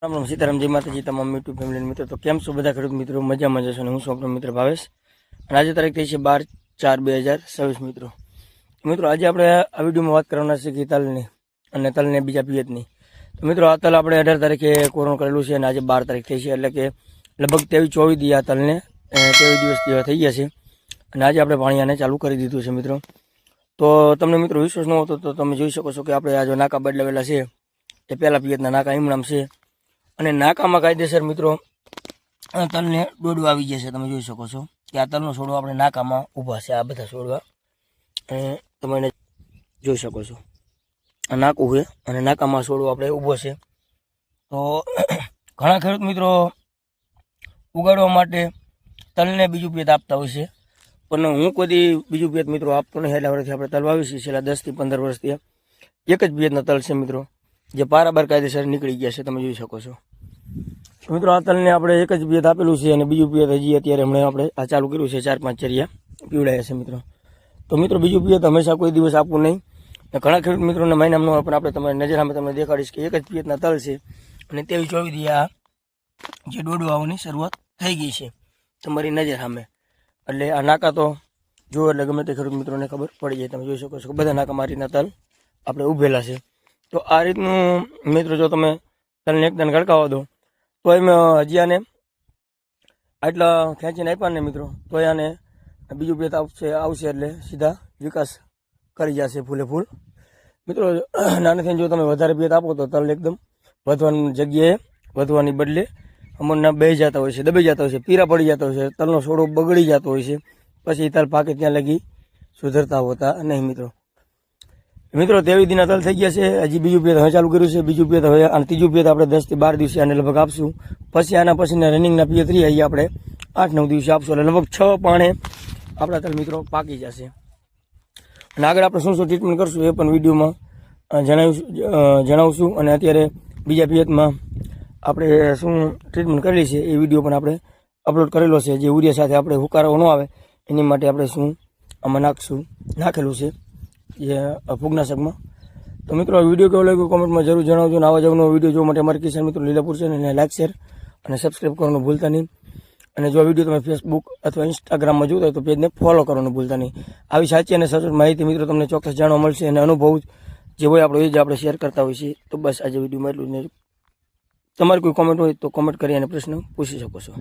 રામ રામ સીતારામ જય માતાજી તમામ યુટ્યુબ ફેમિલી મિત્રો તો કેમ છો બધા ખેડૂત મિત્રો મજામાં જશો અને હું છું આપણો મિત્ર ભાવેશ અને આજે તારીખ થઈ છે 12/4/2026 મિત્રો મિત્રો આજે આપણે આ વિડીયોમાં વાત કરવાના છે કે તલની અને તલને બીજા પિયતની તો મિત્રો આ તલ આપણે 18 તારીખે કોરોના કરેલું છે અને આજે 12 તારીખ થઈ છે એટલે કે લગભગ 23-24 દી આ તલને 23 દિવસ જેવા થઈ ગયા છે અને આજે આપણે પાણીયાને ચાલુ કરી દીધું છે મિત્રો તો તમને મિત્રો વિશ્વાસ ન હોતો તો તમે જોઈ શકો છો કે આપણે આ જો નાકા બદલાવેલા છે એ પહેલા પિયતના નાકા ઈમણામ છે અને નાકામાં કાયદેસર મિત્રો તલને દોડવા આવી જશે તમે જોઈ શકો છો કે આ તલનો છોડવા આપણે નાકામાં ઊભા છે આ બધા છોડવા તમે એને જોઈ શકો છો આ નાકું છે અને નાકામાં છોડવો આપણે ઊભો છે તો ઘણા ખેડૂત મિત્રો ઉગાડવા માટે તલને બીજું પિયત આપતા હોય છે પણ હું કોઈ બીજું પિયત મિત્રો આપતો નહીં એટલા વર્ષથી આપણે તલ વાવી છીએ છેલ્લા 10 થી 15 વર્ષથી એક જ પિયતના તલ છે મિત્રો જે પારાબર કાયદેસર નીકળી ગયા છે તમે જોઈ શકો છો મિત્રો આ તલને આપણે એક જ પિયત આપેલું છે અને બીજું પિયત હજી અત્યારે હમણાં આપણે આ ચાલુ કર્યું છે 4-5 ચરિયા પીવડાયા છે મિત્રો તો મિત્રો બીજું પિયત હંમેશા કોઈ દિવસ આપવું નહીં ઘણા ખેડૂત મિત્રોને મહિનામાં ન હોય પણ આપણે તમારી નજર સામે તમને દેખાડીશ કે એક જ પિયતના તલ છે અને 23-24 દી આ જે દોડવા આવવાની શરૂઆત થઈ ગઈ છે તમારી નજર સામે એટલે આ નાકા તો જો એટલે ગમે તે ખેડૂત મિત્રોને ખબર પડી જાય તમે જોઈ શકો છો કે બધા નાકા મારીના તલ આપણે ઉભેલા છે તો આ રીતનું મિત્રો જો તમે તલને એકદમ ગળકાવા દો તો એમ હજી આને આટલા ખેંચીને આપ્યા ને મિત્રો તો આને બીજું પિયત આવશે એટલે સીધા વિકાસ કરી જશે ફૂલે ફૂલ મિત્રો નાનેથી જો તમે વધારે પિયત આપો તો તલ એકદમ વધવાની જગ્યાએ વધવાની બદલે અમરના બે જતા હોય છે દબાઈ જતા હોય છે પીરા પડી જતા હોય છે તલનો છોડો બગડી જતો હોય છે પછી તલ પાકે ત્યાં લગી સુધરતા હોતા નહીં મિત્રો 23 દીના તલ થઈ ગયા છે હજી બીજું પિયત હવે ચાલુ કર્યું છે બીજું પિયત હવે અને ત્રીજું પિયત આપણે 10 થી 12 દિવસે આને લગભગ આપશું પછી આના પછીના રનિંગના પિયત રહી અહીં આપણે 8-9 દિવસે આપશું એટલે લગભગ 6 પાણે આપણા તલ મિત્રો પાકી જશે અને આગળ આપણે શું ટ્રીટમેન્ટ કરશું એ પણ વિડીયોમાં જણાવશું અને અત્યારે બીજા પિયતમાં આપણે શું ટ્રીટમેન્ટ કરેલી છે એ વિડીયો પણ આપણે અપલોડ કરેલો છે જે ઉરિયા સાથે આપણે હુકારો ન આવે એની માટે આપણે શું આમાં નાખેલું છે જે ફૂગનાશકમાં તો મિત્રો વિડીયો કેવો લાગ્યો કોમેન્ટમાં જરૂર જણાવજો અને આવા જવાનો વિડીયો જોવા માટે અમારા કિસાન મિત્રો લીલાપુર છે અને લાઈક શેર અને સબસ્ક્રાઈબ કરવાનું ભૂલતા નહીં અને જો વિડીયો તમે ફેસબુક અથવા ઇન્સ્ટાગ્રામમાં જોતા હોય તો પેજને ફોલો કરવાનું ભૂલતા નહીં આવી સાચી અને સચોટ માહિતી મિત્રો તમને ચોક્કસ જાણવા મળશે અને અનુભવ જે હોય આપણો એ જ આપણે શેર કરતા હોઈએ છીએ તો બસ આજે વિડીયોમાં એટલું જ તમારી કોઈ કોમેન્ટ હોય તો કોમેન્ટ કરી અને પ્રશ્ન પૂછી શકો છો।